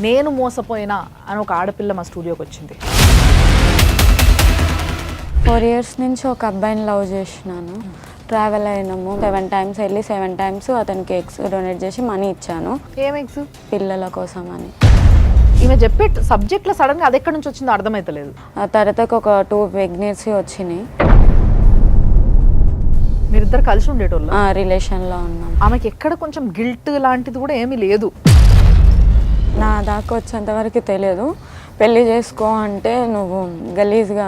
నేను మోసపోయినా అని ఒక ఆడపిల్ల మా స్టూడియోకి వచ్చింది. 4 years నుంచి ఒక అబ్బాయిని లవ్ చేసినాను. ట్రావెల్ అయినాము 7 times వెళ్ళి 7 times అతనికి ఎగ్స్ డొనేట్ చేసి మనీ ఇచ్చాను. ఏం ఎగ్స్? పిల్లల కోసం అని. ఈమె చెప్పే సబ్జెక్ట్లో సడన్గా అది ఎక్కడి నుంచి వచ్చిందో అర్థమవుతలేదు. ఆ తర్వాతకు ఒక 2 ప్రెగ్నెన్సీ వచ్చినాయి. మీరిద్దరు కలిసి ఉండేటోళ్ళు? రిలేషన్లో ఉన్నాం. ఆమెకి ఎక్కడ కొంచెం గిల్ట్ లాంటిది కూడా ఏమీ లేదు. నా దాకా వచ్చేంత వరకు తెలియదు. పెళ్లి చేసుకో అంటే నువ్వు గలీజ్గా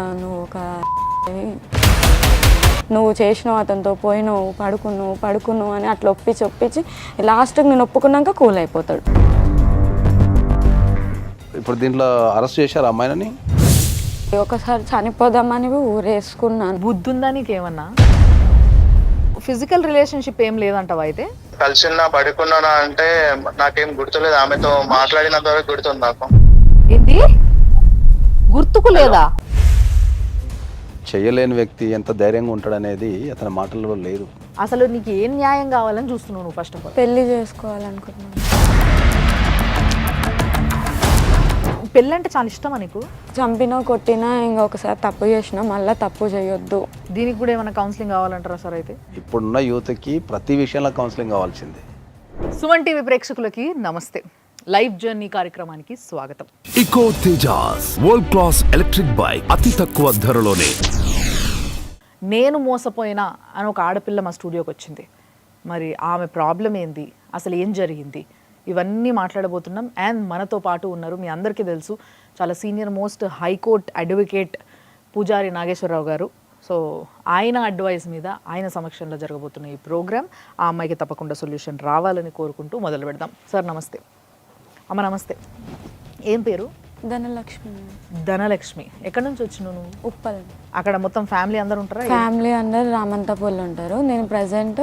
నువ్వు చేసినావు, అతనితో పోయినావు, పడుకున్నావు అని అట్లా ఒప్పించి లాస్ట్కి నేను ఒప్పుకున్నాక కూల్ అయిపోతాడు. ఇప్పుడు దీంట్లో అరెస్ట్ చేశారు అమ్మాయిని. ఒకసారి చనిపోదామని ఊరేసుకున్నాను. బుద్ధి ఉందా నీకేమన్నా? ఫిజికల్ రిలేషన్షిప్ ఏం లేదంటావా? అయితే కలిసిన్నా పడుకున్నానా అంటే నాకేం గుర్తులేదు. ఆమెతో మాట్లాడినంత వరకు గుర్తుంది నాకు. ఏంటి గుర్తుకు లేదా? చేయలేని వ్యక్తి ఎంత ధైర్యంగా ఉంటాడనేది అతని మాటల్లో లేదు. అసలు నీకు ఏం న్యాయం కావాలని చూస్తున్నావు నువ్వు? ఫస్ట్ ఆఫ్ ఆల్ పెళ్లి చేసుకోవాలనుకున్నాను. పెళ్ళి అంటే చాలా ఇష్టమా నీకు? చంపినా కొట్టినా ఇంకొకసారి తప్పు చేసినా మళ్ళీ తప్పు చేయొద్దు. దీనికి కూడా ఏమైనా కౌన్సిలింగ్ కావాలంటారా సార్? అయితే ఇప్పుడున్న యూత్కి ప్రతి విషయంలో కౌన్సిలింగ్ కావాల్సిందే. సుమన్ టీవీ ప్రేక్షకులకి నమస్తే. లైఫ్ జర్నీ కార్యక్రమానికి స్వాగతం. Eko Tejas world class electric bike అతి తక్కువ ధరలోనే. నేను మోసపోయినా అని ఒక ఆడపిల్ల మా స్టూడియోకి వచ్చింది. మరి ఆమె ప్రాబ్లం ఏంది, అసలు ఏం జరిగింది, ఇవన్నీ మాట్లాడబోతున్నాం. అండ్ మనతో పాటు ఉన్నారు, మీ అందరికీ తెలుసు, చాలా సీనియర్ మోస్ట్ హైకోర్టు అడ్వకేట్ పూజారి నాగేశ్వరరావు గారు. సో ఆయన అడ్వైస్ మీద ఆయన సమక్షంలో జరగబోతున్న ఈ ప్రోగ్రామ్ ఆ అమ్మాయికి తప్పకుండా సొల్యూషన్ రావాలని కోరుకుంటూ మొదలు పెడదాం. సార్ నమస్తే. అమ్మ నమస్తే. ఏం పేరు? ధనలక్ష్మి. ధనలక్ష్మి. ఎక్కడి నుంచి వచ్చినావు నువ్వు? ఉప్పల్. అక్కడ మొత్తం ఫ్యామిలీ అందరు ఉంటారా? ఫ్యామిలీ అందరు రామంతపూర్లో ఉంటారు. నేను ప్రజెంట్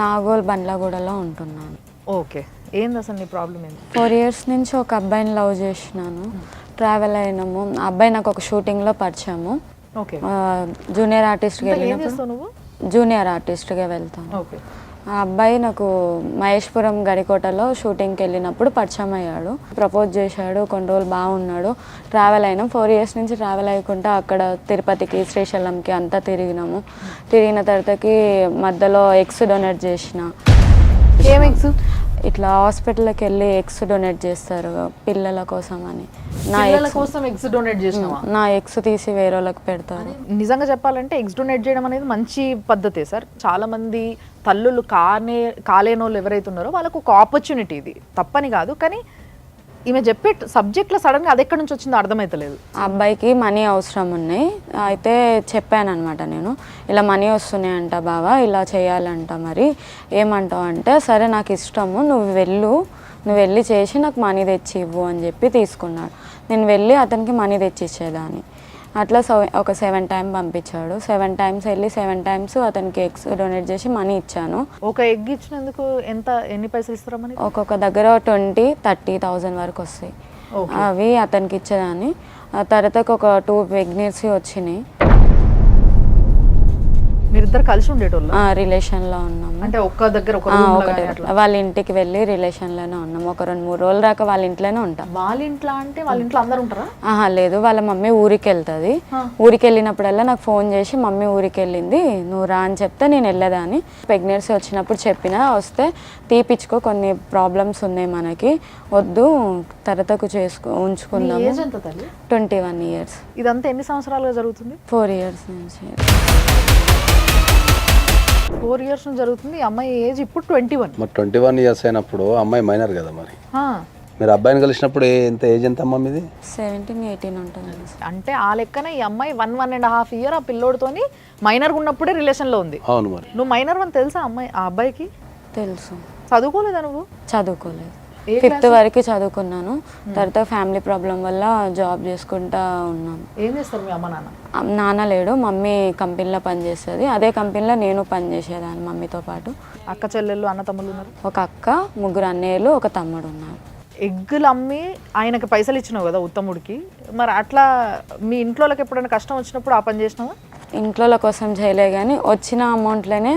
నాగోల్ బండ్లగూడలో ఉంటున్నాను. ఓకే. ఏంది అసలు నీ ప్రాబ్లం ఏంది? 4 years నుంచి ఒక అబ్బాయిని లవ్ చేసినాను. ట్రావెల్ అయినాము. ఆ అబ్బాయి నాకు ఒక షూటింగ్లో పరిచయము. ఓకే. జూనియర్ ఆర్టిస్ట్గా వెళ్ళినప్పుడు నువ్వు? జూనియర్ ఆర్టిస్ట్గా వెళ్తాను. ఓకే. ఆ అబ్బాయి నాకు మహేశ్వరం గడికోటలో షూటింగ్కి వెళ్ళినప్పుడు పరిచయం అయ్యాడు. ప్రపోజ్ చేశాడు. కొన్ని రోజులు బాగున్నాడు. ట్రావెల్ అయినాం. 4 years నుంచి ట్రావెల్ అయ్యకుండా అక్కడ తిరుపతికి, శ్రీశైలంకి అంతా తిరిగినాము. తిరిగిన తర్వాతకి మధ్యలో ఎగ్స్ డొనేట్ చేసిన. ఏం ఎగ్స్? ఇట్లా హాస్పిటల్కి వెళ్ళి ఎగ్స్ డొనేట్ చేస్తారు పిల్లల కోసం అని. ఎగ్స్ డొనేట్ చేసినావా? నా ఎగ్స్ తీసి వేరే వాళ్ళకి పెడతారు. నిజంగా చెప్పాలంటే ఎగ్స్ డొనేట్ చేయడం అనేది మంచి పద్ధతే సార్. చాలా మంది తల్లులు కాలేనోళ్ళు ఎవరైతే ఉన్నారో వాళ్ళకు ఒక ఆపర్చునిటీ, ఇది తప్పని కాదు. కానీ ఈమె చెప్పే సబ్జెక్ట్లో సడన్గా అది ఎక్కడి నుంచి వచ్చిందో అర్థమవుతలేదు. ఆ అబ్బాయికి మనీ అవసరం ఉన్నాయి. అయితే చెప్పాను అనమాట, నేను ఇలా మనీ వస్తున్నాయంట బావా, ఇలా చేయాలంట, మరి ఏమంటావు అంటే, సరే నాకు ఇష్టము, నువ్వు వెళ్ళి చేసి నాకు మనీ తెచ్చి ఇవ్వు అని చెప్పి తీసుకున్నాడు. నేను వెళ్ళి అతనికి మనీ తెచ్చి ఇచ్చేదాన్ని. అట్లా ఒక 7 times పంపించాడు. 7 times వెళ్ళి 7 times అతనికి ఎగ్స్ డొనేట్ చేసి మనీ ఇచ్చాను. ఒక ఎగ్ ఇచ్చినందుకు ఎన్ని పైసలు ఇస్తారమ్మని? ఒక్కొక్క దగ్గర 20,000-30,000 వరకు వస్తాయి. అవి అతనికి ఇచ్చేదాన్ని. ఆ తర్వాత ఒక 2 ప్రెగ్నెన్సీ వచ్చినాయి. మీరిద్దరు కలిసి ఉండేటోళ్ళు? రిలేషన్లో ఉన్నాము. అంటే ఒక్క దగ్గర వాళ్ళ ఇంటికి వెళ్ళి రిలేషన్లోనే ఉన్నాము. ఒక 2-3 రోజుల దాకా వాళ్ళ ఇంట్లోనే ఉంటాం. వాళ్ళ ఇంట్లో అంటే వాళ్ళ ఇంట్లో అందరు ఉంటారా? లేదు, వాళ్ళ మమ్మీ ఊరికి వెళ్తుంది. ఊరికి వెళ్ళినప్పుడల్లా నాకు ఫోన్ చేసి మమ్మీ ఊరికి వెళ్ళింది నువ్వు రా అని చెప్తే నేను వెళ్ళేదాన్ని. ప్రెగ్నెన్సీ వచ్చినప్పుడు చెప్పిన, వస్తే తీపిచ్చుకో, కొన్ని ప్రాబ్లమ్స్ ఉన్నాయి మనకి, వద్దు తర్వాతకు ఉంచుకుందాము. 21 years. ఇదంతా ఎన్ని సంవత్సరాలుగా జరుగుతుంది? 4 years నుంచి. 4 years నుంచి జరుగుతుంది. ఈ అమ్మాయి ఏజ్ ఇప్పుడు 21. మరి 21 years అయినప్పుడు అమ్మాయి మైనర్ కదా. మరి మీరు అబ్బాయిని కలిసినప్పుడు ఎంత ఏజ్ ఎంత అమ్మ మీది? 17-18 ఉంటుంది. అంటే ఆ లెక్కన ఈ అమ్మాయి 1.5 years ఆ పిల్లోడితోని మైనర్గా ఉన్నప్పుడే రిలేషన్లో ఉంది. అవును. మరి నువ్వు మైనర్ అని తెలుసా ఆ అబ్బాయికి? తెలుసు. చదువుకోలేదా నువ్వు? చదువుకోలేదు. 5th వరకు చదువుకున్నాను. తర్వాత ఫ్యామిలీ ప్రాబ్లం వల్ల జాబ్ చేసుకుంటా ఉన్నాను. ఏం చేస్తారు మీ అమ్మ నాన్న? నాన్న లేడు, మమ్మీ కంపెనీలో పనిచేస్తుంది. అదే కంపెనీలో నేను పనిచేసేదాన్ని మమ్మీతో పాటు. అక్క చెల్లెళ్ళు అన్న తమ్ముళ్ళు ఉన్నారు? ఒక అక్క, 3 అన్నయ్యలు, ఒక తమ్ముడు ఉన్నారు. ఎగ్గులు అమ్మి ఆయనకి పైసలు ఇచ్చినావు కదా ఉత్తముడికి, మరి అట్లా మీ ఇంట్లోకి ఎప్పుడైనా కష్టం వచ్చినప్పుడు ఆ పని చేసినావా? ఇంట్లో కోసం చేయలే, కానీ వచ్చిన అమౌంట్లోనే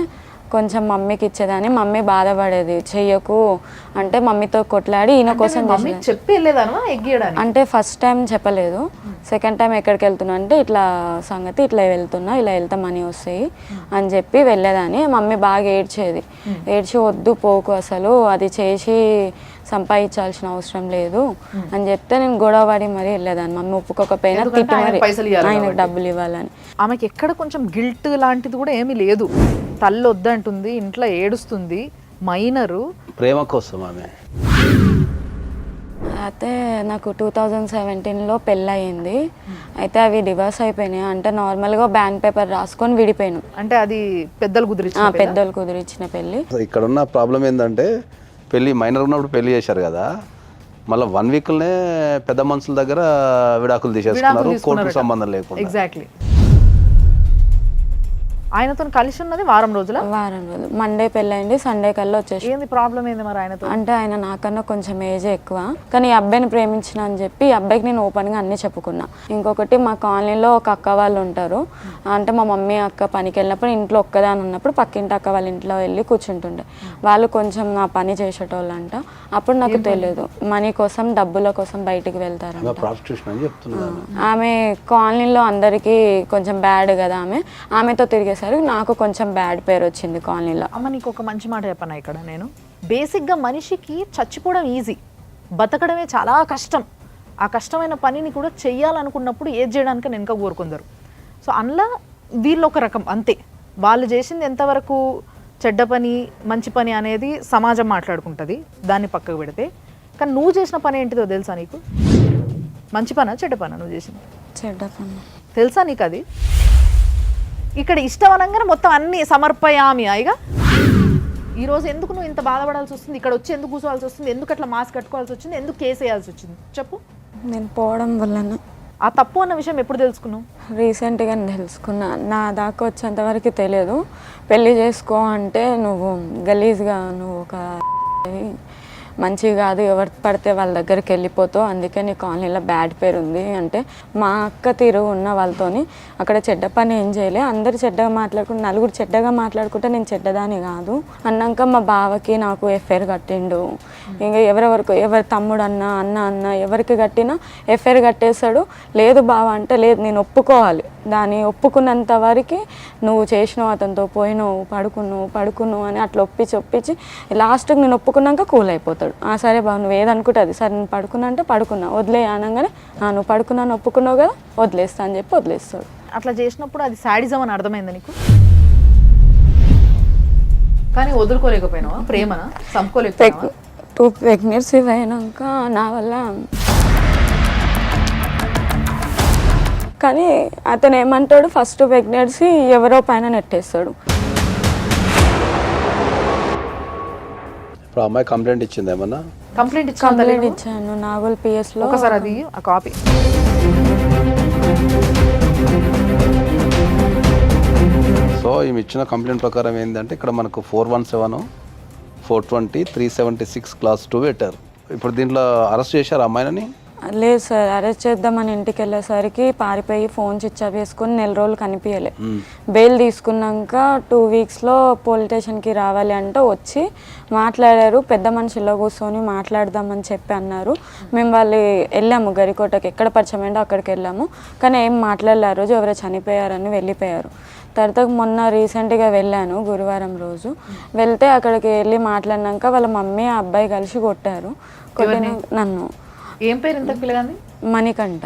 కొంచెం మమ్మీకి ఇచ్చేదాన్ని. మమ్మీ బాధపడేది, చెయ్యకు అంటే మమ్మీతో కొట్లాడి ఈయన కోసం చేసేదాన్ని. చెప్పి వెళ్ళేదాను ఎగ్గియడానికి. అంటే ఫస్ట్ టైం చెప్పలేదు, సెకండ్ టైం ఎక్కడికి వెళ్తున్నా అంటే ఇట్లా సంగతి ఇట్లా వెళ్తున్నా, ఇలా వెళ్తా మనీ వస్తాయి అని చెప్పి వెళ్ళేదాన్ని. మమ్మీ బాగా ఏడ్చేది, ఏడ్చి వద్దు పోకు అసలు అది చేసి సంపాదించాల్సిన అవసరం లేదు అని చెప్తే నేను గొడవ పడి మరీ వెళ్ళేదాన్ని. మమ్మీ ఒప్పుకోకపోయినా తిట్టి మరి ఆయనకు డబ్బులు ఇవ్వాలని. ఆమెకి ఎక్కడ కొంచెం గిల్ట్ లాంటిది కూడా ఏమీ లేదు. తల్లి వద్దంటుంది, ఇంట్లో ఏడుస్తుంది, మైనరు. ప్రేమ కోసం ఆమె. అయితే నాకు 2017లో పెళ్ళయింది. అయితే అవి డివోర్స్ అయిపోయినాయి. అంటే నార్మల్గా బ్యాంక్ పేపర్ రాసుకొని విడిపోయాను. అంటే అది పెద్దలు కుదిరించిన పెద్దలు కుదిరించిన పెళ్ళి. ఇక్కడ ఉన్న ప్రాబ్లం ఏంటంటే పెళ్ళి మైనర్ ఉన్నప్పుడు పెళ్లి చేశారు కదా, మళ్ళీ 1 వీక్లోనే పెద్ద మనుషుల దగ్గర విడాకులు తీసేసుకున్నారు, కోర్టుకు సంబంధం లేకుండా. ఎగ్జాక్ట్లీ. ఆయనతో కలిసి ఉన్నది వారం రోజులు. మండే పెళ్ళైంది, సండే కల్లా వచ్చేసి. ఏంది ప్రాబ్లం ఏంది మరి ఆయనతో? అంటే ఆయన నాకన్నా కొంచెం ఏజ్ ఎక్కువ, కానీ ఈ అబ్బాయిని ప్రేమించిన అని చెప్పి ఈ అబ్బాయికి నేను ఓపెన్గా అన్నీ చెప్పుకున్నా. ఇంకొకటి మా కాలనీలో ఒక అక్క వాళ్ళు ఉంటారు. అంటే మా మమ్మీ అక్క పనికి వెళ్ళినప్పుడు ఇంట్లో ఒక్కదాని ఉన్నప్పుడు పక్కింటి అక్క వాళ్ళ ఇంట్లో వెళ్ళి కూర్చుంటుండే. వాళ్ళు కొంచెం నా పని చేసేటోళ్ళంట. అప్పుడు నాకు తెలియదు, మనీ కోసం డబ్బుల కోసం బయటికి వెళ్తారంట. ఆమె కాలనీలో అందరికీ కొంచెం బ్యాడ్ కదా, ఆమెతో తిరిగేసరికి నాకు కొంచెం బ్యాడ్ పేరు వచ్చింది కాలనీలో. అమ్మ నీకు ఒక మంచి మాట చెప్పనా ఇక్కడ నేను. బేసిక్గా మనిషికి చచ్చిపోవడం ఈజీ, బతకడమే చాలా కష్టం. ఆ కష్టమైన పనిని కూడా చెయ్యాలనుకున్నప్పుడు ఏది చేయడానికి వెనక కోరుకుందరు. సో అందులో వీళ్ళు ఒక రకం అంతే. వాళ్ళు చేసింది ఎంతవరకు చెడ్డ పని మంచి పని అనేది సమాజం మాట్లాడుకుంటుంది, దాన్ని పక్కకు పెడితే. కానీ నువ్వు చేసిన పని ఏంటిదో తెలుసా నీకు? మంచి పనా చెడ్డ పనా నువ్వు చేసింది? చెడ్డ పని. తెలుసా నీకు అది? ఇక్కడ ఇష్టం అనగానే మొత్తం అన్ని సమర్పయామి అయిగా. ఈరోజు ఎందుకు నువ్వు ఇంత బాధపడాల్సి వస్తుంది? ఇక్కడ వచ్చి ఎందుకు కూర్చోవాల్సి వస్తుంది? ఎందుకు అట్లా మాస్క్ కట్టుకోవాల్సి వచ్చింది? ఎందుకు కేసు వేయాల్సి వచ్చింది చెప్పు. నేను పోవడం వలన. ఆ తప్పు అన్న విషయం ఎప్పుడు తెలుసుకున్నావు? రీసెంట్గా తెలుసుకున్నా. నా దాకా వచ్చేంతవరకు తెలియదు. పెళ్ళి చేసుకో అంటే నువ్వు గలీజ్గా, నువ్వు ఒక మంచిగా కాదు, ఎవరు పడితే వాళ్ళ దగ్గరికి వెళ్ళిపోతావు, అందుకే నీ కాలనీలో బ్యాడ్ పేరు ఉంది అంటే. మా అక్క తీరు ఉన్న వాళ్ళతోని అక్కడ చెడ్డ పని ఏం చేయలే. అందరు చెడ్డగా మాట్లాడుకుంటే, నలుగురు చెడ్డగా మాట్లాడుకుంటే నేను చెడ్డదాని కాదు అన్నాక మా బావకి నాకు ఎఫ్ఐఆర్ కట్టిండు. ఇంకా ఎవరి తమ్ముడు అన్న ఎవరికి కట్టినా ఎఫ్ఐఆర్ కట్టేస్తాడు. లేదు బావ అంటే లేదు, నేను ఒప్పుకోవాలి. దాన్ని ఒప్పుకున్నంత వరకు నువ్వు చేసినావు, అతనితో పోయినావు, పడుకున్నావు అని అట్లా ఒప్పించి లాస్ట్కి నేను ఒప్పుకున్నాక కూల్ అయిపోతాడు. సరే బాబు నువ్వు ఏదనుకుంటే అది, సరే నేను పడుకున్నా అంటే పడుకున్నా, వదిలే అనగానే నువ్వు పడుకున్నాను ఒప్పుకున్నావు కదా వదిలేస్తా అని చెప్పి వదిలేస్తాడు. అట్లా చేసినప్పుడు అది శాడిజం అని అర్థమైంది నీకు? కానీ వదులుకోలేకపోయినావా? ప్రేమనా చంపుకోలేకపోయినావా? 2 ప్రెగ్నెన్సీ అయినాక నా వల్ల. కానీ అతను ఏమంటాడు, ఫస్ట్ ప్రెగ్నెన్సీ ఎవరో పైన నెట్టేస్తాడు. ఇప్పుడు అమ్మాయి కంప్లైంట్ ఇచ్చింది ఏమన్నా? కంప్లైంట్ ఇచ్చాను నాగోల్ పిఎస్లో. ఒకసారి అది ఆ కాపీ. సో ఈమె ఇచ్చిన కంప్లైంట్ ప్రకారం ఏంటంటే ఇక్కడ మనకు 417, 420, 376 క్లాస్ 2 పెట్టారు. ఇప్పుడు దీంట్లో అరెస్ట్ చేశారు అమ్మాయిని? లేదు సార్, అరెస్ట్ చేద్దామని ఇంటికి వెళ్ళేసరికి పారిపోయి ఫోన్ స్విచ్ ఆఫ్ చేసుకుని 4 రోజులు కనిపించలే. బెయిల్ తీసుకున్నాక 2 వీక్స్లో పోలీస్ స్టేషన్కి రావాలి అంటే వచ్చి మాట్లాడారు. పెద్ద మనుషుల్లో కూర్చొని మాట్లాడదామని చెప్పి అన్నారు. మేము వాళ్ళు వెళ్ళాము గరికోటకి, ఎక్కడ పరిచయం ఏంటో అక్కడికి వెళ్ళాము. కానీ ఏం మాట్లాడలే. ఆ రోజు ఎవరో చనిపోయారని వెళ్ళిపోయారు. తర్వాత మొన్న రీసెంట్గా వెళ్ళాను గురువారం రోజు. వెళ్తే అక్కడికి వెళ్ళి మాట్లాడినాక వాళ్ళ మమ్మీ ఆ అబ్బాయి కలిసి కొట్టారు. నన్ను. ఏం పేరు ఇంత పిల్లగాంది? మణికంఠ.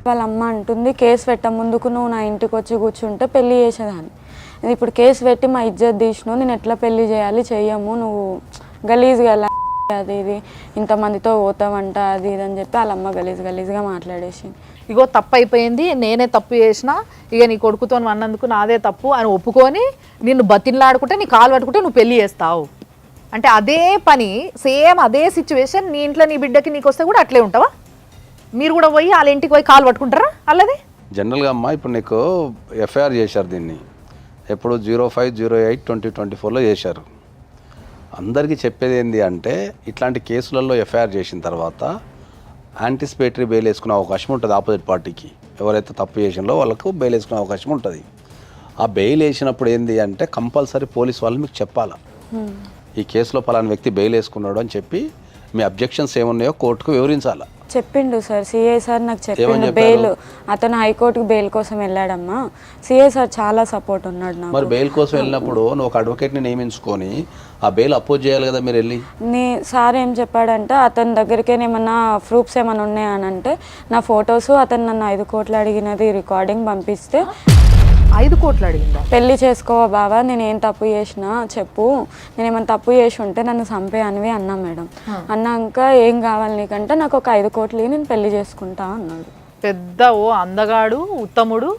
వాళ్ళ అమ్మ అంటుంది, కేసు పెట్ట ముందుకు నువ్వు నా ఇంటికి వచ్చి కూర్చుంటే పెళ్లి చేసేదాన్ని. ఇప్పుడు కేసు పెట్టి మా ఇజ్జత్ తీసినావు, నేను ఎట్లా పెళ్లి చేయాలి, చెయ్యము, నువ్వు గలీజ్గా అది ఇది ఇంతమందితో పోతావంట అది ఇది అని చెప్పి వాళ్ళ అమ్మ గలీజ్గా మాట్లాడేసి. ఇగో తప్పు అయిపోయింది, నేనే తప్పు చేసిన, ఇక నీ కొడుకుతో అన్నందుకు నాదే తప్పు అని ఒప్పుకొని నిన్ను బతిన్లాడుకుంటే, నీ కాలు పట్టుకుంటే నువ్వు పెళ్లి చేస్తావు అంటే అదే పని, సేమ్ అదే సిచ్యువేషన్ నీ ఇంట్లో నీ బిడ్డకి నీకు వస్తే కూడా అట్లే ఉంటావా? మీరు కూడా పోయి వాళ్ళ ఇంటికి పోయి కాలు పట్టుకుంటారా? అలాది జనరల్గా అమ్మా ఇప్పుడు నీకు ఎఫ్ఐఆర్ చేశారు, దీన్ని ఎప్పుడు 05/08/2024లో చేశారు. అందరికీ చెప్పేది ఏంటి అంటే ఇట్లాంటి కేసులలో ఎఫ్ఐఆర్ చేసిన తర్వాత యాంటిసిపేటరీ బెయిల్ వేసుకునే అవకాశం ఉంటుంది ఆపోజిట్ పార్టీకి. ఎవరైతే తప్పు చేసినో వాళ్ళకు బెయిల్ వేసుకునే అవకాశం ఉంటుంది. ఆ బెయిల్ వేసినప్పుడు ఏంది అంటే కంపల్సరీ పోలీస్ వాళ్ళు మీకు చెప్పాలా, ఈ కేసులో పలానా వ్యక్తి బెయిల్ వేసుకున్నాడు అని చెప్పి మీ అబ్జెక్షన్స్ ఏమున్నాయో కోర్టుకు వివరించాలా. చెప్పిండు సార్, సిఐ సార్ నాకు చెప్పిండు బెయిల్, అతను హైకోర్టుకి బెయిల్ కోసం వెళ్ళాడమ్మా. సిఐ సార్ చాలా సపోర్ట్ ఉన్నాడు నాకు. మరి బెయిల్ కోసం వెళ్ళినప్పుడు నువ్వు ఒక అడ్వకేట్ని నియమించుకొని ఆ బెయిల్ అపోజ్ చేయాలి కదా మీరు వెళ్ళి. సార్ ఏం చెప్పాడంటే అతని దగ్గరికి ఏమన్నా ప్రూఫ్స్ ఏమైనా ఉన్నాయని అంటే నా ఫొటోస్, అతను నన్ను 5 కోట్లు అడిగినది రికార్డింగ్ పంపిస్తే 5 కోట్లు అడిగిందా? పెళ్లి చేసుకోవా బావా, నేను ఏం తప్పు చేసినా చెప్పు, నేను ఏమైనా తప్పు చేసి ఉంటే నన్ను చంపేయనివి అన్నా మేడం. అన్నాక ఏం కావాలి నీకంటే నాకు ఒక 5 కోట్లు నేను పెళ్లి చేసుకుంటా అన్నాడు. పెద్ద అందగాడు ఉత్తముడు,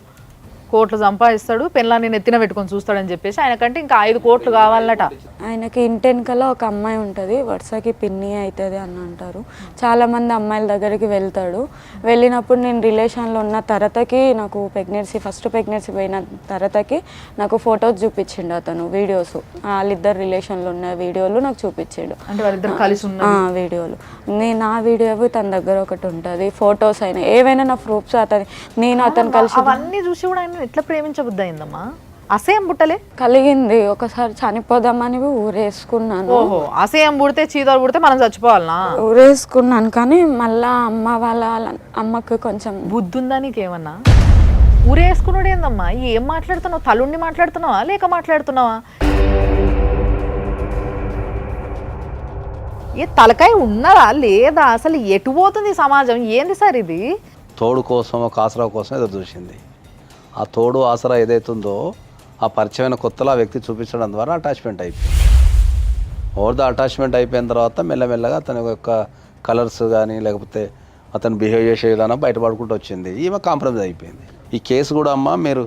కోట్లు సంపాదిస్తాడు, పెళ్ళాన్ని నెత్తిన పెట్టుకొని చూస్తాడని చెప్పేసి ఆయనకంటే ఇంకా 5 కోట్లు కావాలట. ఆయనకి ఇంటెనకల ఒక అమ్మాయి ఉంటుంది, వరుసకి పిన్ని అవుతుంది అని అంటారు. చాలామంది అమ్మాయిల దగ్గరికి వెళ్తాడు. వెళ్ళినప్పుడు నేను రిలేషన్లో ఉన్న తర్వాతకి నాకు ఫస్ట్ ప్రెగ్నెన్సీ పోయిన తర్వాతకి నాకు ఫొటోస్ చూపించిండు అతను, వీడియోస్, వాళ్ళిద్దరు రిలేషన్లో ఉన్న వీడియోలు నాకు చూపించాడు. అంటే వాళ్ళిద్దరు కలిసి ఉన్న వీడియోలు, నా వీడియో తన దగ్గర ఒకటి ఉంటుంది, ఫొటోస్ అయినా ఏవైనా నా ప్రూఫ్స్ నేను అతను కలిసి అవన్నీ చూసి కూడా ఆయన ఎట్లా ప్రేమించబుద్ధి అయిందమ్మా? అసేం పుట్టలే కలిగింది. ఒకసారి చనిపోదామని ఊరేసుకున్నాను. ఓహో, అసేం పుడితే చీదలు పుడితే మనం చచ్చిపోవాలనా? ఊరేసుకున్నాను, కానీ మళ్ళా అమ్మ వాళ్ళ అమ్మకు కొంచెం బుద్ధి ఉందా నీకేమన్నా? ఊరేసుకున్నాడు ఏందమ్మా? ఏం మాట్లాడుతున్నావు? తలుండి మాట్లాడుతున్నావా లేక మాట్లాడుతున్నావా? ఏ తలకాయ ఉన్నదా లేదా? అసలు ఎటు పోతుంది సమాజం? ఏంది సార్ ఇది? తోడు కోసం ఒక ఆసరా కోసం ఎదురు చూసింది. ఆ తోడు ఆసరా ఏదైతుందో ఆ పరిచయమైన కొత్తలో ఆ వ్యక్తి చూపించడం ద్వారా అటాచ్మెంట్ అయిపోయింది. ఓవర్ ద అటాచ్మెంట్ అయిపోయిన తర్వాత మెల్లమెల్లగా అతని యొక్క కలర్స్ కానీ లేకపోతే అతను బిహేవ్ చేసే విధానం బయటపడుకుంటూ వచ్చింది. ఈమె కాంప్రమైజ్ అయిపోయింది. ఈ కేసు కూడా అమ్మ మీరు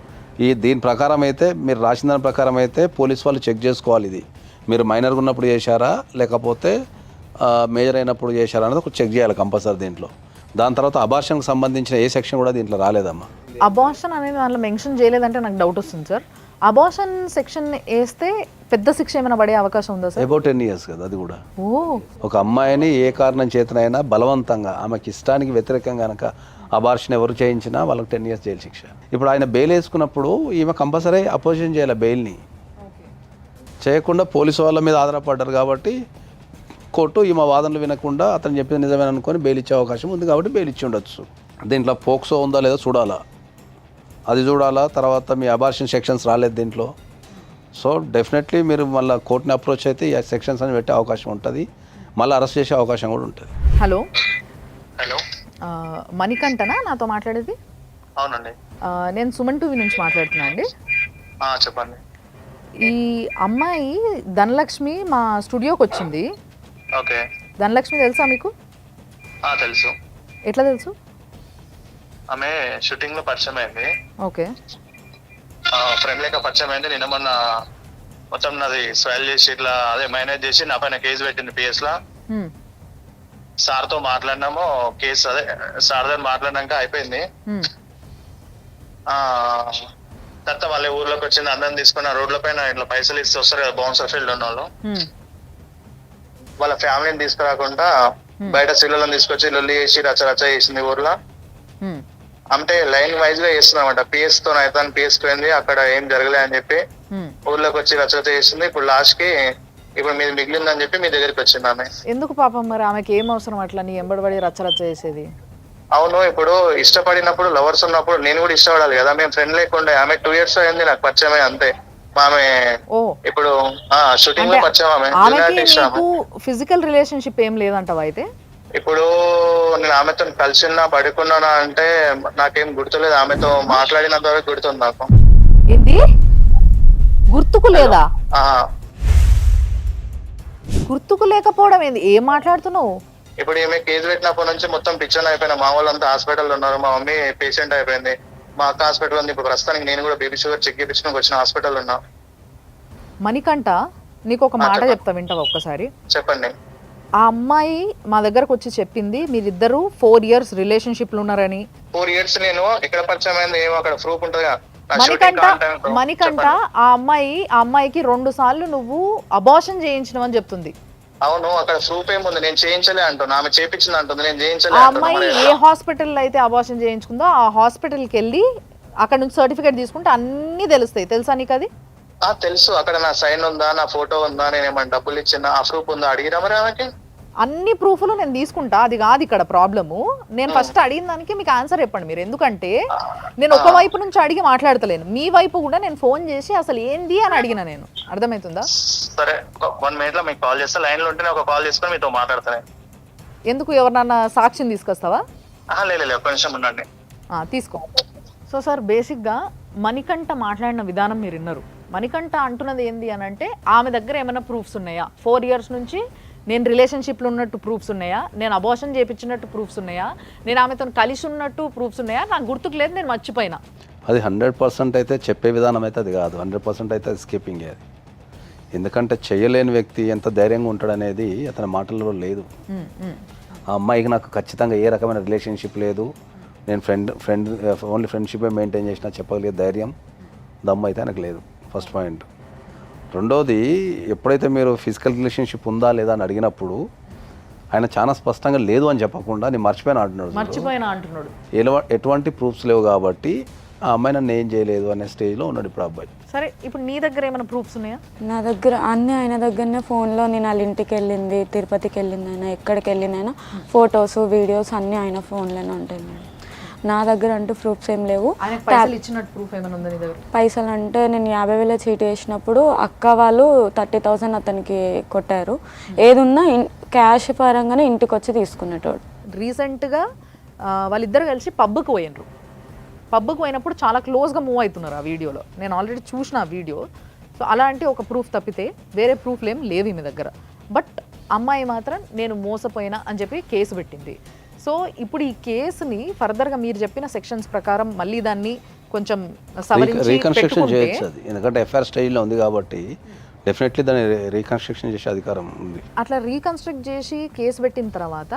దీని ప్రకారం అయితే మీరు రాసిన దాని ప్రకారం అయితే పోలీస్ వాళ్ళు చెక్ చేసుకోవాలి. ఇది మీరు మైనర్గా ఉన్నప్పుడు చేశారా లేకపోతే మేజర్ అయినప్పుడు చేశారా అనేది ఒక చెక్ చేయాలి కంపల్సరీ దీంట్లో. దాని తర్వాత అబార్షన్కి సంబంధించిన ఏ సెక్షన్ కూడా దీంట్లో రాలేదమ్మా. అబార్షన్ అనేది దాంట్లో మెన్షన్ చేయలేదంటే నాకు డౌట్ వస్తుంది సార్. అబార్షన్ సెక్షన్ వేస్తే పెద్ద శిక్ష ఏమైనా పడే అవకాశం ఉందా సార్? అబౌట్ 10 years కదా అది కూడా. ఓ, ఒక అమ్మాయిని ఏ కారణం చేతనైనా బలవంతంగా ఆమెకి ఇష్టానికి వ్యతిరేకంగా కనుక అబార్షన్ ఎవరు చేయించినా వాళ్ళకి 10 years జైలు శిక్ష. ఇప్పుడు ఆయన బెయిల్ వేసుకున్నప్పుడు ఈమె కంపల్సరీ అపోజిషన్ చేయాలి. బెయిల్ని చేయకుండా పోలీసు వాళ్ళ మీద ఆధారపడ్డారు కాబట్టి కోర్టు ఈమె వాదనలు వినకుండా అతను చెప్పింది నిజమేన అనుకొని బెయిల్ ఇచ్చే అవకాశం ఉంది కాబట్టి బెయిల్ ఇచ్చి ఉండొచ్చు. దీంట్లో పోక్సో ఉందా లేదో చూడాలా, అది చూడాలా. తర్వాత మీ అబార్షన్ సెక్షన్స్ రాలేదు దీంట్లో. సో డెఫినెట్లీ మీరు మళ్ళీ కోర్టుని అప్రోచ్ అయితే ఈ సెక్షన్స్ అని పెట్టే అవకాశం ఉంటుంది, మళ్ళీ అరెస్ట్ చేసే అవకాశం కూడా ఉంటుంది. హలో హలో, మణికంఠనా నాతో మాట్లాడేది? అవునండి. నేను సుమన్ టీవీ నుంచి మాట్లాడుతున్నా అండి. చెప్పండి. ఈ అమ్మాయి ధనలక్ష్మి మా స్టూడియోకి వచ్చింది. ఓకే. ధనలక్ష్మి తెలుసా మీకు? తెలుసు. ఎట్లా తెలుసు? ఆమె షూటింగ్ లో పరిచయం అయింది. ఓకే. ఫ్రెండ్ లేక పరిచయం అయింది. నిన్న మొన్న మొత్తం నాది స్వైల్ చేసి ఇట్లా అదే మేనేజ్ చేసి నా పైన కేసు పెట్టింది PS లో. సార్ తో మాట్లాడినాము, కేసు అదే సార్ దగ్గర మాట్లాడినాక అయిపోయింది. తర్వాత వాళ్ళ ఊర్లోకి వచ్చింది, అందరిని తీసుకున్న రోడ్ల పైన ఇట్లా పైసలు ఇస్తే వస్తారు కదా బౌన్సర్ ఫీల్డ్ ఉన్న వాళ్ళు, వాళ్ళ ఫ్యామిలీని తీసుకురాకుండా బయట సిల్లలను తీసుకొచ్చి లొల్లి చేసి రచ్చ చేసింది ఊర్లో. అంటే లైన్ వైజ్ గా చేస్తున్నామంట. PS తో అయితే PS పోయింది, అక్కడ ఏం జరగలే అని చెప్పి ఊర్లోకి వచ్చి రచ్చ చేసింది. ఇప్పుడు లాస్ట్ కి ఇప్పుడు మీది మిగిలిందని చెప్పి మీ దగ్గరికి వచ్చింది ఆమె. ఎందుకు పాపం మరి ఆమెకి ఏం అవసరం అట్లా నీ ఎంబడబడి రచ్చ చేసేది? అవును, ఇప్పుడు ఇష్టపడినప్పుడు లవర్స్ ఉన్నప్పుడు నేను కూడా ఇష్టపడాలి కదా. మేము ఫ్రెండ్ లేకుండా ఆమె 2 years అయింది నాకు పరిచయమే అంతే. ఆమె ఇప్పుడు షూటింగ్ లో పరిచయం. ఆమె ఫిజికల్ రిలేషన్షిప్ ఏం లేదంటావా అయితే? ఇప్పుడు నేను ఆమెతో కలిసిన్నా పడుకున్నానా అంటే నాకేం గుర్తులేదు. ఆమెతో మాట్లాడినంత వరకు గుర్తుంది నాకు. ఏంది గుర్తుకు లేదా? గుర్తుకు లేకపోవడం ఏంది? ఏం మాట్లాడుతున్నావు? ఇప్పుడు ఈమె కేసు పెట్టినప్పటి నుంచి మొత్తం పిచ్చర్ అయిపోయినా. మా వాళ్ళంతా హాస్పిటల్ ఉన్నారు, మా మమ్మీ పేషెంట్ అయిపోయింది, మా అక్క హాస్పిటల్ ఉంది. ఇప్పుడు ప్రస్తుతానికి నేను కూడా బేబీ షుగర్ చెక్ చేయించుకుని వచ్చిన హాస్పిటల్ ఉన్నా. మణికంఠ, నీకు ఒక మాట చెప్తా, వింటావా ఒక్కసారి? చెప్పండి. ఆ అమ్మాయి మా దగ్గరకు వచ్చి చెప్పింది మీరిద్దరు 4 years రిలేషన్షిప్ లో ఉన్నారని. 4 years నేను ఎక్కడ పరిచయం అయింది ఏమో అక్కడ ప్రూఫ్ ఉంటుందిగా. మణికంఠ, ఆ అమ్మాయికి 2 సార్లు నువ్వు అబార్షన్ చేయించినవని చెప్తుంది. అవును, అక్కడ ప్రూఫ్ ఏముంది? నేను చేయించలే అంటున్నా, ఆమె చేయించింది అంటుంది, నేను చేయించలే ఆ అంటున్నా. అమ్మాయి మరి ఏ హాస్పిటల్లో అయితే అబార్షన్ చేయించుకుందో ఆ హాస్పిటల్కి వెళ్ళి అక్కడ నుంచి సర్టిఫికేట్ తీసుకుంటే అన్నీ తెలుస్తాయి. తెలుసా నీకు అది? తెలుసు, అక్కడ నా సైన్ ఉందా, నా ఫోటో ఉందా, నేను ఏమైనా డబ్బులు ఇచ్చినా ఆ ప్రూఫ్ ఉందా అడిగిరా మరి ఆమెకి? అన్ని ప్రూఫ్లు నేను తీసుకుంటా, అది కాదు ఇక్కడ ప్రాబ్లము. నేను ఫస్ట్ అడిగిన దానికి మీకు ఆన్సర్ చెప్పండి మీరు. ఎందుకంటే నేను ఒక వైపు నుంచి అడిగి మాట్లాడతలేను, మీ వైపు కూడా నేను ఫోన్ చేసి అసలు ఏంది అని అడిగిన. నేను అర్థమవుతుందా? సరే, 1 minute లో మీకు కాల్ చేస్తా, లైన్ లో ఉంటే ఒక కాల్ చేసుకొని మీతో మాట్లాడతాను. ఎందుకు, ఎవరినన్నా సాక్షిని తీసుకొస్తావా? లేదు, ఒక్క నిమిషం ఉండండి. తీసుకో. సో సార్, బేసిక్గా మణికంఠ మాట్లాడిన విధానం మీరు విన్నారు. మణికంఠ అంటున్నది ఏంది అని అంటే, ఆమె దగ్గర ఏమైనా ప్రూఫ్స్ ఉన్నాయా, 4 years నుంచి నేను రిలేషన్షిప్లో ఉన్నట్టు ప్రూఫ్స్ ఉన్నాయా, నేను అబార్షన్ చేయించినట్టు ప్రూఫ్స్ ఉన్నాయా, నేను ఆమెతో కలిసి ఉన్నట్టు ప్రూఫ్స్ ఉన్నాయా, నాకు గుర్తుకు లేదు, నేను మర్చిపోయినా. అది 100% అయితే చెప్పే విధానం అయితే అది కాదు, 100% అయితే అది స్కిప్పింగ్. అది ఎందుకంటే చేయలేని వ్యక్తి ఎంత ధైర్యంగా ఉంటాడనేది అతని మాటల్లో లేదు. ఆ అమ్మాయికి నాకు ఖచ్చితంగా ఏ రకమైన రిలేషన్షిప్ లేదు, నేను ఓన్లీ ఫ్రెండ్షిపే మెయింటైన్ చేసినా చెప్పగలిగే ధైర్యం దమ్ము అయితే నాకు లేదు, ఫస్ట్ పాయింట్. రెండోది, ఎప్పుడైతే మీరు ఫిజికల్ రిలేషన్షిప్ ఉందా లేదా అని అడిగినప్పుడు ఆయన చాలా స్పష్టంగా లేదు అని చెప్పకుండా నేను మర్చిపోయినా అంటున్నాడు. ఎటువంటి ప్రూఫ్స్ లేవు కాబట్టి ఆ అమ్మాయి నన్ను ఏం చేయలేదు అనే స్టేజ్లో ఉన్నాడు ఇప్పుడు అబ్బాయి. సరే, ఇప్పుడు నీ దగ్గర ఏమైనా ప్రూఫ్స్ ఉన్నాయా? నా దగ్గర అన్నీ ఆయన దగ్గరనే ఫోన్లో, నేను వాళ్ళ ఇంటికి వెళ్ళింది, తిరుపతికి వెళ్ళింది అయినా, ఎక్కడికి వెళ్ళినైనా ఫొటోస్ వీడియోస్ అన్నీ ఆయన ఫోన్లోనే ఉంటాయి మేడం. నా దగ్గర అంటూ ప్రూఫ్స్ ఏం లేవు. పైసలు ఇచ్చినట్టు ప్రూఫ్ ఏమైనా ఉందా నీ దగ్గర? పైసలు అంటే నేను 50,000 చీటీ వేసినప్పుడు అక్క వాళ్ళు 30,000 అతనికి కొట్టారు. ఏదున్నా క్యాష్ పరంగానే ఇంటికి వచ్చి తీసుకునేటోడు. రీసెంట్గా వాళ్ళిద్దరు కలిసి పబ్కి పోయినరు. పబ్కి పోయినప్పుడు చాలా క్లోజ్గా మూవ్ అవుతున్నారు ఆ వీడియోలో. నేను ఆల్రెడీ చూసిన ఆ వీడియో. సో అలాంటి ఒక ప్రూఫ్ తప్పితే వేరే ప్రూఫ్లు ఏం లేవు మీ దగ్గర. బట్ అమ్మాయి మాత్రం నేను మోసపోయినా అని చెప్పి కేసు పెట్టింది. సో ఇప్పుడు ఈ కేసుని ఫర్దర్గా మీరు చెప్పిన సెక్షన్స్ ప్రకారం మళ్ళీ దాన్ని కొంచెం సవరించి రీకన్స్ట్రక్షన్ చేయొచ్చు అది, ఎందుకంటే ఎఫ్ఐఆర్ స్టేజ్లో ఉంది కాబట్టి డెఫినెట్లీ దాన్ని రీకన్స్ట్రక్షన్ చేసే అధికారం ఉంది. అట్లా రీకన్స్ట్రక్ట్ చేసి కేసు పెట్టిన తర్వాత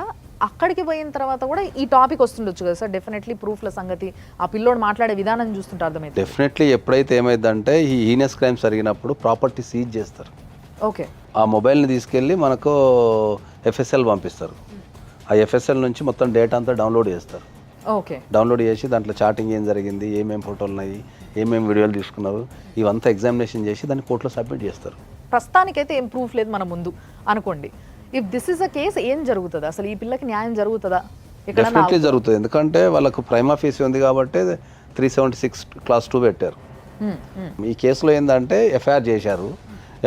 అక్కడికి పోయిన తర్వాత కూడా ఈ టాపిక్ వస్తుండొచ్చు కదా సార్? డెఫినెట్లీ ప్రూఫ్ల సంగతి, ఆ పిల్లోడు మాట్లాడే విధానం చూస్తుంటే అర్థమైంది. డెఫినెట్లీ ఎప్పుడైతే ఏమైందంటే ఈ హీనస్ క్రైమ్స్ జరిగినప్పుడు ప్రాపర్టీ సీజ్ చేస్తారు. ఓకే, ఆ మొబైల్ని తీసుకెళ్ళి మనకు ఎఫ్ఎస్ఎల్ పంపిస్తారు. ఆ ఎఫ్ఎస్ఎల్ నుంచి మొత్తం డేటా అంతా డౌన్లోడ్ చేస్తారు. ఓకే, డౌన్లోడ్ చేసి దాంట్లో చాటింగ్ ఏం జరిగింది, ఏమేమి ఫోటోలు ఉన్నాయి, ఏమేమి వీడియోలు తీసుకున్నారు, ఇవంతా ఎగ్జామినేషన్ చేసి దాన్ని కోర్టులో సబ్మిట్ చేస్తారు. ప్రస్తుతానికైతే ఏం ప్రూఫ్ లేదు మన ముందు అనుకోండి. If this is a case, ఏం జరుగుతుంది అసలు? ఈ పిల్లకి న్యాయం జరుగుతుందా? డెఫినెట్లీ జరుగుతుంది, ఎందుకంటే వాళ్ళకు ప్రైమా ఫీస్ ఉంది కాబట్టి 376 Clause 2 పెట్టారు. ఈ కేసులో ఏంటంటే ఎఫ్ఐఆర్ చేశారు.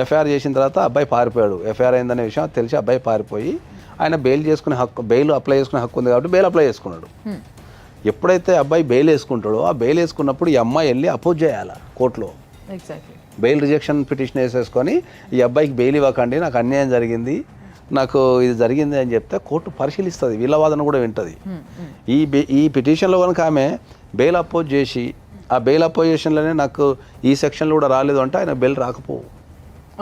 ఎఫ్ఐఆర్ చేసిన తర్వాత అబ్బాయి పారిపోయాడు. ఎఫ్ఐఆర్ అయిందనే విషయం తెలిసి అబ్బాయి పారిపోయి ఆయన బెయిల్ అప్లై చేసుకునే హక్కు ఉంది కాబట్టి బెయిల్ అప్లై చేసుకున్నాడు. ఎప్పుడైతే అబ్బాయి బెయిల్ వేసుకుంటాడో ఆ బెయిల్ వేసుకున్నప్పుడు ఈ అమ్మాయి వెళ్ళి అపోజ్ చేయాలి కోర్టులో. బెయిల్ రిజెక్షన్ పిటిషన్ వేసేసుకొని ఈ అబ్బాయికి బెయిల్ ఇవ్వకండి, నాకు అన్యాయం జరిగింది, నాకు ఇది జరిగింది అని చెప్తే కోర్టు పరిశీలిస్తుంది, వీళ్ళ వాదన కూడా వింటుంది. ఈ పిటిషన్లో కనుక ఆమె బెయిల్ అపోజ్ చేసి ఆ బెయిల్ అపోజిషన్లోనే నాకు ఈ సెక్షన్లో కూడా రాలేదు అంటే ఆయన బెయిల్ రాకపోవు.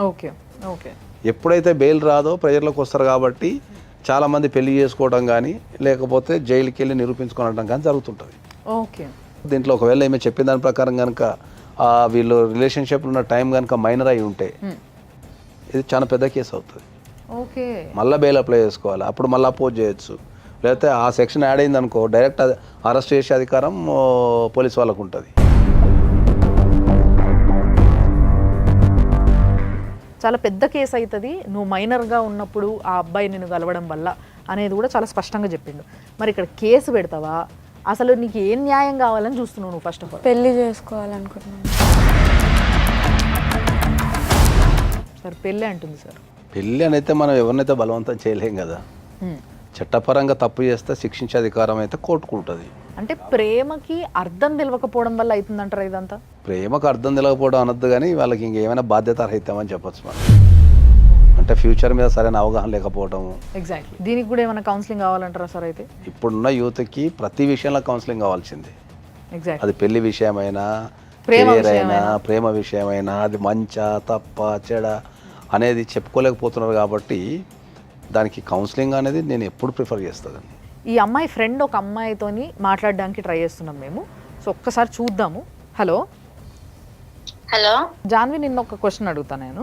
Okay okay. ఎప్పుడైతే బెయిల్ రాదో ప్రజల్లోకి వస్తారు కాబట్టి చాలామంది పెళ్లి చేసుకోవడం కానీ లేకపోతే జైలుకి వెళ్ళి నిరూపించుకోవడం కానీ జరుగుతుంటుంది. ఓకే. దీంట్లో ఒకవేళ ఏమో చెప్పిన దాని ప్రకారం కనుక వీళ్ళు రిలేషన్షిప్లో ఉన్న టైం కనుక మైనర్ అయి ఉంటే ఇది చాలా పెద్ద కేసు అవుతుంది. ఓకే. మళ్ళీ బెయిల్ అప్లై చేసుకోవాలి, అప్పుడు మళ్ళీ అపోజ్ చేయొచ్చు. లేకపోతే ఆ సెక్షన్ యాడ్ అయింది అనుకో డైరెక్ట్ అరెస్ట్ చేసే అధికారం పోలీస్ వాళ్ళకు ఉంటుంది. చాలా పెద్ద కేసు అవుతుంది నువ్వు మైనర్గా ఉన్నప్పుడు ఆ అబ్బాయి నిన్ను కలవడం వల్ల అనేది కూడా చాలా స్పష్టంగా చెప్పిండు. మరి ఇక్కడ కేసు పెడతావా? అసలు నీకు ఏం న్యాయం కావాలని చూస్తున్నావు నువ్వు? ఫస్ట్ ఆఫ్ ఆల్ పెళ్లి చేసుకోవాలనుకుంటున్నాను సార్. పెళ్ళి అంటుంది సార్. పెళ్ళి అని అయితే మనం ఎవరినైతే బలవంతం చేయలేం కదా. చట్టపరంగా తప్పు చేస్తే శిక్షించే అధికారం అయితే కోర్టుకు ఉంటుంది. అంటే ప్రేమకి అర్థం తెలియకపోవడం వల్ల అవుతుందంటారా ఇదంతా? ప్రేమకు అర్థం తెలియకపోవడం అనొద్దు కానీ వాళ్ళకి ఇంకేమైనా బాధ్యత రహితమని చెప్పచ్చు మనం. అంటే ఫ్యూచర్ మీద సరైన అవగాహన లేకపోవడము. ఎగ్జాక్ట్లీ. దీనికి కూడా ఏమైనా కౌన్సిలింగ్ కావాలంటారా సార్? అయితే ఇప్పుడున్న యూత్కి ప్రతి విషయంలో కౌన్సిలింగ్ కావాల్సిందే. ఎగ్జాక్ట్లీ. అది పెళ్లి విషయమైనా, కెరీర్ అయినా, ప్రేమ విషయమైనా, అది మంచా తప్ప చెడ అనేది చెప్పుకోలేకపోతున్నారు కాబట్టి దానికి కౌన్సిలింగ్ అనేది నేను ఎప్పుడు ప్రిఫర్ చేస్తాను. ఈ అమ్మాయి ఫ్రెండ్ ఒక అమ్మాయితోని మాట్లాడడానికి ట్రై చేస్తున్నాం మేము. సో ఒక్కసారి చూద్దాము. హలో హలో జాన్వి, నిన్న ఒక క్వశ్చన్ అడుగుతా నేను.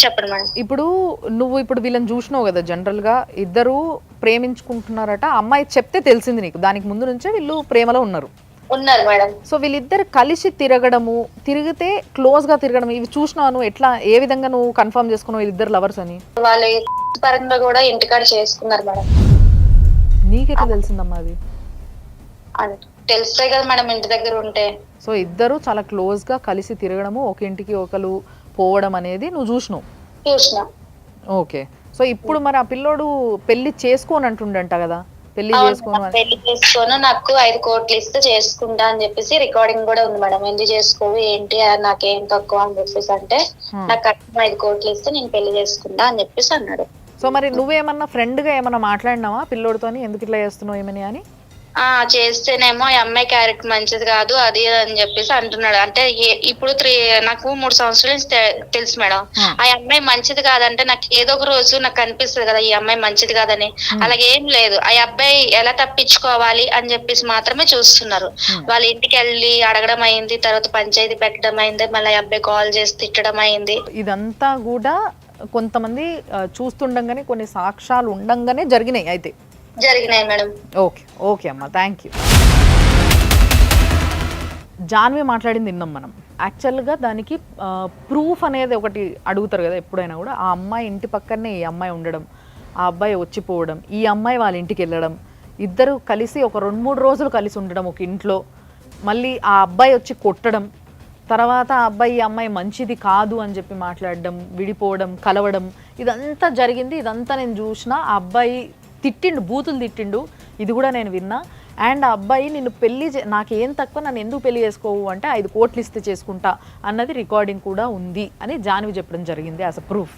చెప్పండి మేడం. ఇప్పుడు వీళ్ళని చూసినావు కదా, జనరల్ గా ఇద్దరు ప్రేమించుకుంటున్నారట. అమ్మాయి చెప్తే తెలిసింది నీకు, దానికి ముందు నుంచే వీళ్ళు ప్రేమలో ఉన్నారు. ఉన్నారు మేడం. సో వీళ్ళిద్దరు కలిసి తిరిగితే క్లోజ్ గా తిరగడం, ఇవి చూసినావు నువ్వు? ఎట్లా, ఏ విధంగా నువ్వు కన్ఫర్మ్ చేసుకున్నావు వీళ్ళిద్దరు లవర్స్ అని? వాళ్ళు పరంగా కూడా ఇంటికాడ చేసుకున్నారు మేడం. నీకెట్లా తెలిసిందమ్మా అది? తెలుస్తాయి కదా మేడం ఇంటి దగ్గర ఉంటే. సో ఇద్దరు చాలా క్లోజ్ గా కలిసి తిరగడము, ఒక ఇంటికి ఒకరు పోవడం అనేది నువ్వు చూసినావు? చూసిన. ఓకే. సో ఇప్పుడు మరి ఆ పిల్లోడు పెళ్లి చేసుకోని అంటుండంట కదా, పెళ్లి చేసుకోను, నాకు 5 కోట్లు ఇస్తే చేసుకుంటా అని చెప్పేసి రికార్డింగ్ కూడా ఉంది మేడం. ఎందుకు చేసుకోవు ఏంటి, నాకేం తక్కువ అని చెప్పేసి అంటే, నాకు 5 కోట్లు ఇస్తే నేను పెళ్లి చేసుకుంటా అని చెప్పేసి అన్నాడు. సో మరి నువ్వేమన్నా ఫ్రెండ్ గా ఏమన్నా మాట్లాడినావా పిల్లోడితోని, ఎందుకు ఇట్లా చేస్తున్నావు ఏమని అని? చేస్తేనేమో ఈ అమ్మాయి క్యారెక్టర్ మంచిది కాదు అది అని చెప్పేసి అంటున్నాడు. అంటే ఇప్పుడు నాకు 3 సంవత్సరాల నుంచి తెలుసు మేడం. ఆ అమ్మాయి మంచిది కాదంటే నాకు ఏదో ఒక రోజు నాకు అనిపిస్తుంది కదా ఈ అమ్మాయి మంచిది కాదని. అలాగే ఏం లేదు, ఆ అబ్బాయి ఎలా తప్పించుకోవాలి అని చెప్పేసి మాత్రమే చూస్తున్నారు. వాళ్ళ ఇంటికి వెళ్ళి అడగడం అయింది, తర్వాత పంచాయతీ పెట్టడం అయింది, మళ్ళీ ఆ అబ్బాయి కాల్ చేసి తిట్టడం అయింది. ఇదంతా కూడా కొంతమంది చూస్తుండగానే, కొన్ని సాక్ష్యాలు ఉండంగానే జరిగినాయి అయితే? జరిగినాయి మేడం. ఓకే ఓకే అమ్మా, థ్యాంక్ యూ. జాన్వి మాట్లాడింది విన్నాం మనం. యాక్చువల్గా దానికి ప్రూఫ్ అనేది ఒకటి అడుగుతారు కదా ఎప్పుడైనా కూడా. ఆ అమ్మాయి ఇంటి పక్కనే ఈ అమ్మాయి ఉండడం, ఆ అబ్బాయి వచ్చిపోవడం, ఈ అమ్మాయి వాళ్ళ ఇంటికి వెళ్ళడం, ఇద్దరు కలిసి ఒక 2-3 రోజులు కలిసి ఉండడం ఒక ఇంట్లో, మళ్ళీ ఆ అబ్బాయి వచ్చి కొట్టడం, తర్వాత ఆ అబ్బాయి ఈ అమ్మాయి మంచిది కాదు అని చెప్పి మాట్లాడడం, విడిపోవడం, కలవడం, ఇదంతా జరిగింది. ఇదంతా నేను చూసిన. ఆ అబ్బాయి తిట్టిండు, బూతులు తిట్టిండు, ఇది కూడా నేను విన్నా. అండ్ ఆ అబ్బాయి నిన్ను నాకేం తక్కువ, నన్ను ఎందుకు పెళ్లి చేసుకోవు అంటే 5 కోట్లు ఇస్తే చేసుకుంటా అన్నది రికార్డింగ్ కూడా ఉంది అని జాన్వి చెప్పడం జరిగింది యాజ్ అ ప్రూఫ్.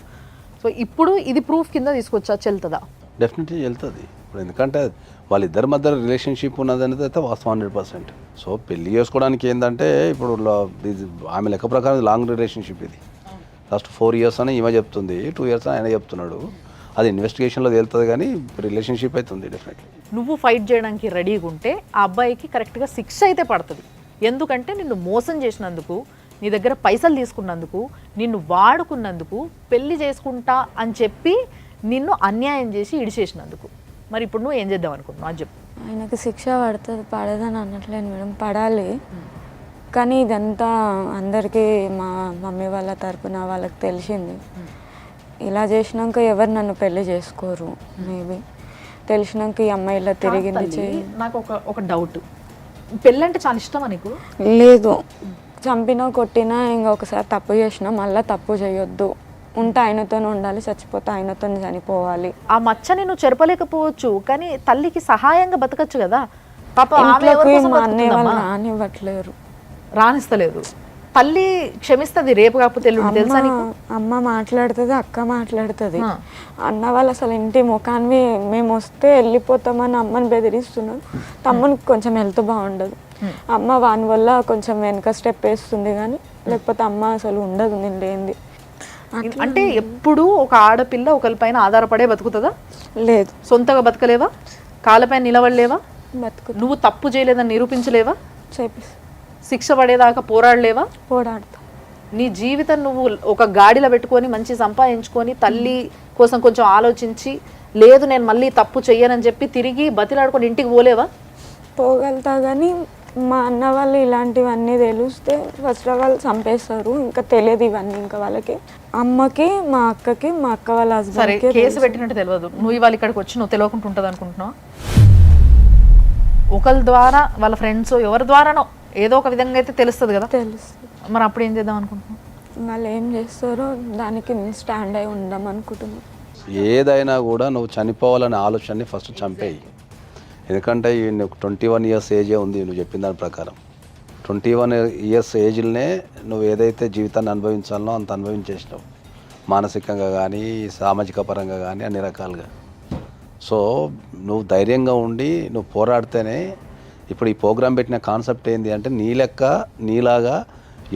సో ఇప్పుడు ఇది ప్రూఫ్ కింద తీసుకొచ్చా, చెల్తుందా? డెఫినెట్లీ వెళ్తుంది. ఇప్పుడు ఎందుకంటే వాళ్ళిద్దరి మధ్య రిలేషన్షిప్ ఉన్నదనేది అయితే వాస్తవం 100%. సో పెళ్లి చేసుకోవడానికి ఏంటంటే ఇప్పుడు ఆమె లెక్క ప్రకారం లాంగ్ రిలేషన్షిప్ ఇది. లాస్ట్ 4 years అని ఈమె చెప్తుంది, 2 years అని ఆయన చెప్తున్నాడు. అది ఇన్వెస్టిగేషన్లో తేలుతుంది, కానీ రిలేషన్షిప్ అయితే ఉంది డెఫినెట్లీ. నువ్వు ఫైట్ చేయడానికి రెడీగా ఉంటే ఆ అబ్బాయికి కరెక్ట్గా శిక్ష అయితే పడుతుంది. ఎందుకంటే నిన్ను మోసం చేసినందుకు, నీ దగ్గర పైసలు తీసుకున్నందుకు, నిన్ను వాడుకున్నందుకు, పెళ్లి చేసుకుంటా అని చెప్పి నిన్ను అన్యాయం చేసి ఇడిచేసినందుకు. మరి ఇప్పుడు నువ్వు ఏం చేద్దాం అనుకుంటున్నావు అని చెప్పు. ఆయనకు శిక్ష పడదని అనట్లేదు మేడం, పడాలి. కానీ ఇదంతా అందరికీ మా మమ్మీ వాళ్ళ తరపున వాళ్ళకి తెలిసింది. ఇలా చేసినాక ఎవరు నన్ను పెళ్లి చేసుకోరు. మేబీ తెలిసినాక ఈ అమ్మాయి ఇలా తిరిగింది. నాకు ఒక డౌట్, పెళ్ళంటే చాలా ఇష్టమా నీకు? లేదు, చంపినా కొట్టినా ఇంకొకసారి తప్పు చేసినా మళ్ళీ తప్పు చేయొద్దు. ఉంటే ఆయనతోనే ఉండాలి, చచ్చిపోతే ఆయనతో చనిపోవాలి. ఆ మచ్చని నువ్వు చెరపలేకపోవచ్చు, కానీ తల్లికి సహాయంగా బతకచ్చు కదా. పాప మా అన్నయ్య వాళ్ళు రానివ్వట్లేరు, రానిస్తలేదు. తల్లి క్షమిస్తుంది రేపు కాకపోతే ఎల్లుండి, తెలుసా నీకు? అమ్మ మాట్లాడుతుంది, అక్క మాట్లాడుతుంది. అన్న వాళ్ళు అసలు ఇంటి ముఖాన్ని మేము వస్తే వెళ్ళిపోతామని అమ్మని బెదిరిస్తున్నారు. తమ్మునికి కొంచెం హెల్త్ బాగుండదు, అమ్మ వాని వల్ల కొంచెం వెనక స్టెప్ వేస్తుంది, కానీ లేకపోతే అమ్మ అసలు ఉండదు నేను లేనిది. అంటే ఎప్పుడు ఒక ఆడపిల్ల ఒకరిపైన ఆధారపడే బతుకుతుందా? లేదు. సొంతగా బతకలేవా? కాళ్ళపైన నిలబడలేవా? బతుకు. నువ్వు తప్పు చేయలేదని నిరూపించలేవా? చేపిస్తా. శిక్ష పడేదాకా పోరాడలేవా? పోరాడతా. నీ జీవితం నువ్వు ఒక గాడిలో పెట్టుకొని మంచి సంపాదించుకొని తల్లి కోసం కొంచెం ఆలోచించి, లేదు నేను మళ్ళీ తప్పు చెయ్యనని చెప్పి తిరిగి బతిలాడుకొని ఇంటికి పోలేవా? పోగలుగుతా, కానీ మా అన్న వాళ్ళు ఇలాంటివన్నీ తెలిస్తే ఫస్ట్ ఆఫ్ ఆల్ చంపేస్తారు. ఇంకా తెలియదు ఇవన్నీ ఇంకా వాళ్ళకి, అమ్మకి, మా అక్కకి, మా అక్క వాళ్ళ హస్బెండ్కి. కేసు పెట్టినట్టు తెలియదు, నువ్వు ఇవాళ ఇక్కడికి వచ్చి నువ్వు తెలియకుండా ఉంటుంది అనుకుంటున్నావు? ఒకరి ద్వారా, వాళ్ళ ఫ్రెండ్స్ ఎవరి ద్వారానో ఏదో ఒక విధంగా అయితే తెలుస్తుంది కదా. తెలుస్తుంది. మరి అప్పుడు ఏం చేద్దాం అనుకుంటున్నావు? వాళ్ళు ఏం చేస్తారో దానికి నేను స్టాండ్ అయి ఉందాం అనుకుంటున్నాను. ఏదైనా కూడా నువ్వు చనిపోవాలనే ఆలోచనని ఫస్ట్ చంపేయి. ఎందుకంటే నీకు 21 years ఏజే ఉంది, నువ్వు చెప్పిన దాని ప్రకారం 21 years ఏజ్లోనే నువ్వు ఏదైతే జీవితాన్ని అనుభవించాలనో అంత అనుభవించేసినావు, మానసికంగా కానీ సామాజిక పరంగా కానీ అన్ని రకాలుగా. సో నువ్వు ధైర్యంగా ఉండి నువ్వు పోరాడితేనే. ఇప్పుడు ఈ ప్రోగ్రాం పెట్టిన కాన్సెప్ట్ ఏంటి అంటే, నీ లెక్క నీలాగా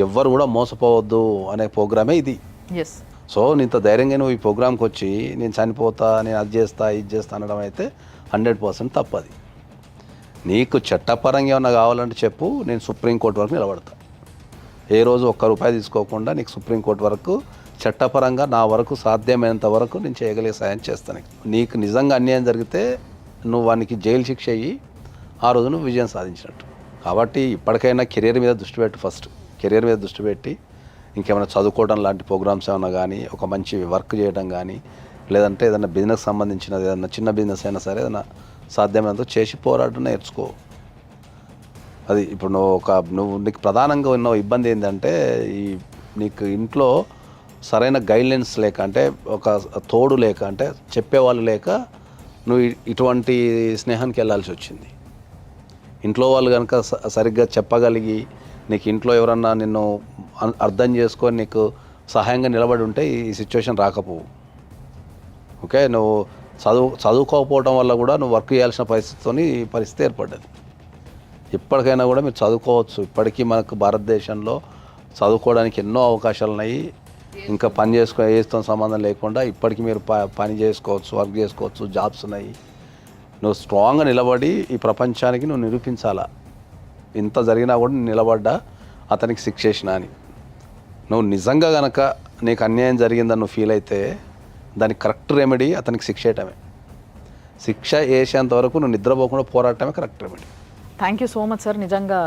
ఎవ్వరు కూడా మోసపోవద్దు అనే ప్రోగ్రామే ఇది. సో నీతో ధైర్యంగా నువ్వు ఈ ప్రోగ్రాంకి వచ్చి నేను చనిపోతా, నేను అది చేస్తా, ఇది చేస్తా అనడం అయితే 100% తప్పది. నీకు చట్టపరంగా ఏమన్నా కావాలంటే చెప్పు, నేను సుప్రీంకోర్టు వరకు నిలబడతా. ఏ రోజు ఒక్క రూపాయి తీసుకోకుండా నీకు సుప్రీంకోర్టు వరకు చట్టపరంగా నా వరకు సాధ్యమైనంత వరకు నేను చేయగలిగే సాయం చేస్తాను. నీకు నిజంగా అన్యాయం జరిగితే నువ్వు వానికి జైలు శిక్ష అయ్యి ఆ రోజు నువ్వు విజయం సాధించినట్టు. కాబట్టి ఇప్పటికైనా కెరీర్ మీద దృష్టి పెట్టు. ఫస్ట్ కెరీర్ మీద దృష్టి పెట్టి ఇంకేమైనా చదువుకోవడం లాంటి ప్రోగ్రామ్స్ ఏమైనా కానీ, ఒక మంచి వర్క్ చేయడం కానీ, లేదంటే ఏదైనా బిజినెస్ సంబంధించినది ఏదైనా చిన్న బిజినెస్ అయినా సరే ఏదైనా సాధ్యమైనంత చేసి పోరాటం నేర్చుకో. అది ఇప్పుడు నువ్వు నీకు ప్రధానంగా ఉన్న ఇబ్బంది ఏంటంటే నీకు ఇంట్లో సరైన గైడ్లైన్స్ లేక, అంటే ఒక తోడు లేక, అంటే చెప్పేవాళ్ళు లేక నువ్వు ఇటువంటి స్నేహానికి వెళ్ళాల్సి వచ్చింది. ఇంట్లో వాళ్ళు కనుక సరిగ్గా చెప్పగలిగి నీకు ఇంట్లో ఎవరన్నా నిన్ను అర్థం చేసుకొని నీకు సహాయంగా నిలబడి ఉంటే ఈ సిచ్యువేషన్ రాకపోవు. ఓకే, నువ్వు చదువుకోకపోవడం వల్ల కూడా నువ్వు వర్క్ చేయాల్సిన పరిస్థితి ఏర్పడ్డది. ఇప్పటికైనా కూడా మీరు చదువుకోవచ్చు. ఇప్పటికీ మనకు భారతదేశంలో చదువుకోవడానికి ఎన్నో అవకాశాలు ఉన్నాయి. ఇంకా పని ఏతో సంబంధం లేకుండా ఇప్పటికీ మీరు పని చేసుకోవచ్చు, వర్క్ చేసుకోవచ్చు, జాబ్స్ ఉన్నాయి. నువ్వు స్ట్రాంగ్గా నిలబడి ఈ ప్రపంచానికి నువ్వు నిరూపించాలా. ఇంత జరిగినా కూడా నిలబడ్డా అతనికి శిక్ష చేసినా అని. నువ్వు నిజంగా కనుక నీకు అన్యాయం జరిగిందని నువ్వు ఫీల్ అయితే దానికి కరెక్ట్ రెమెడీ అతనికి శిక్ష వేయటమే. శిక్ష వేసేంత వరకు నువ్వు నిద్రపోకుండా పోరాటమే correct remedy. Thank you so much sir. నిజంగా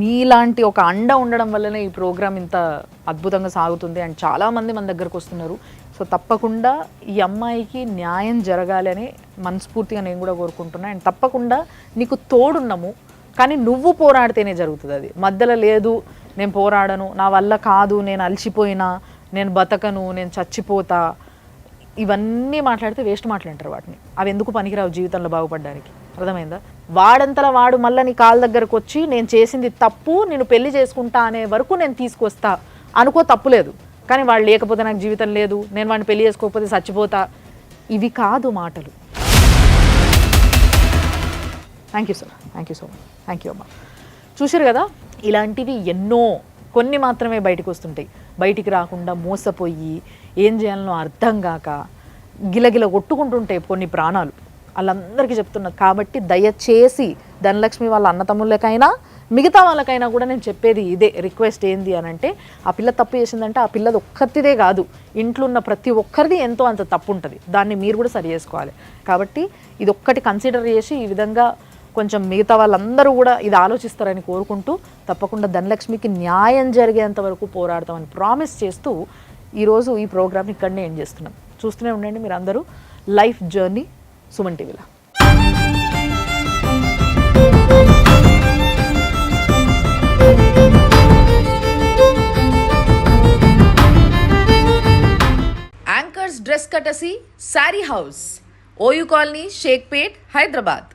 మీలాంటి ఒక అండ ఉండడం వల్లనే ఈ ప్రోగ్రామ్ ఇంత అద్భుతంగా సాగుతుంది అండ్ చాలామంది మన దగ్గరకు వస్తున్నారు. సో తప్పకుండా ఈ అమ్మాయికి న్యాయం జరగాలి అని మనస్ఫూర్తిగా నేను కూడా కోరుకుంటున్నాను. అండ్ తప్పకుండా నీకు తోడున్నాము, కానీ నువ్వు పోరాడితేనే జరుగుతుంది. అది మధ్యలో లేదు, నేను పోరాడను, నా వల్ల కాదు, నేను అలసిపోయినా, నేను బతకను, నేను చచ్చిపోతా, ఇవన్నీ మాట్లాడితే వేస్ట్ మాట్లాడతారు. వాటిని అవి ఎందుకు పనికిరావు జీవితంలో బాగుపడడానికి. అర్థమైందా? వాడంతలా వాడు మళ్ళీ నీ కాళ్ళ దగ్గరకు వచ్చి నేను చేసింది తప్పు, నేను పెళ్లి చేసుకుంటా అనే వరకు నేను తీసుకొస్తా అనుకో, తప్పులేదు. కానీ వాడు లేకపోతే నాకు జీవితం లేదు, నేను వాడిని పెళ్లి చేసుకోకపోతే చచ్చిపోతా, ఇవి కాదు మాటలు. Thank you sir, thank you so much, thank you అమ్మా. చూశారు కదా, ఇలాంటివి ఎన్నో, కొన్ని మాత్రమే బయటకు వస్తుంటాయి. బయటికి రాకుండా మోసపోయి ఏం చేయాలనో అర్థం కాక గిలగిల కొట్టుకుంటుంటాయి కొన్ని ప్రాణాలు. వాళ్ళందరికీ చెప్తున్నా. కాబట్టి దయచేసి ధనలక్ష్మి వాళ్ళ అన్నతమ్ముళ్ళకైనా మిగతా వాళ్ళకైనా కూడా నేను చెప్పేది ఇదే రిక్వెస్ట్. ఏంది అని అంటే, ఆ పిల్ల తప్పు చేసిందంటే ఆ పిల్లది ఒక్కరిదే కాదు, ఇంట్లో ఉన్న ప్రతి ఒక్కరిది ఎంతో అంత తప్పు ఉంటుంది. దాన్ని మీరు కూడా సరి చేసుకోవాలి. కాబట్టి ఇది ఒక్కటి కన్సిడర్ చేసి ఈ విధంగా కొంచెం మిగతా వాళ్ళందరూ కూడా ఇది ఆలోచిస్తారని కోరుకుంటూ, తప్పకుండా ధనలక్ష్మికి న్యాయం జరిగేంత వరకు పోరాడతామని ప్రామిస్ చేస్తూ ఈరోజు ఈ ప్రోగ్రామ్ని ఇక్కడనే ఎండ్ చేస్తున్నాం. చూస్తూనే ఉండండి మీరు అందరూ లైఫ్ జర్నీ సుమన్ టీవీలో. Anchors dress courtesy sari house, OU colony, Shaikpet, Hyderabad.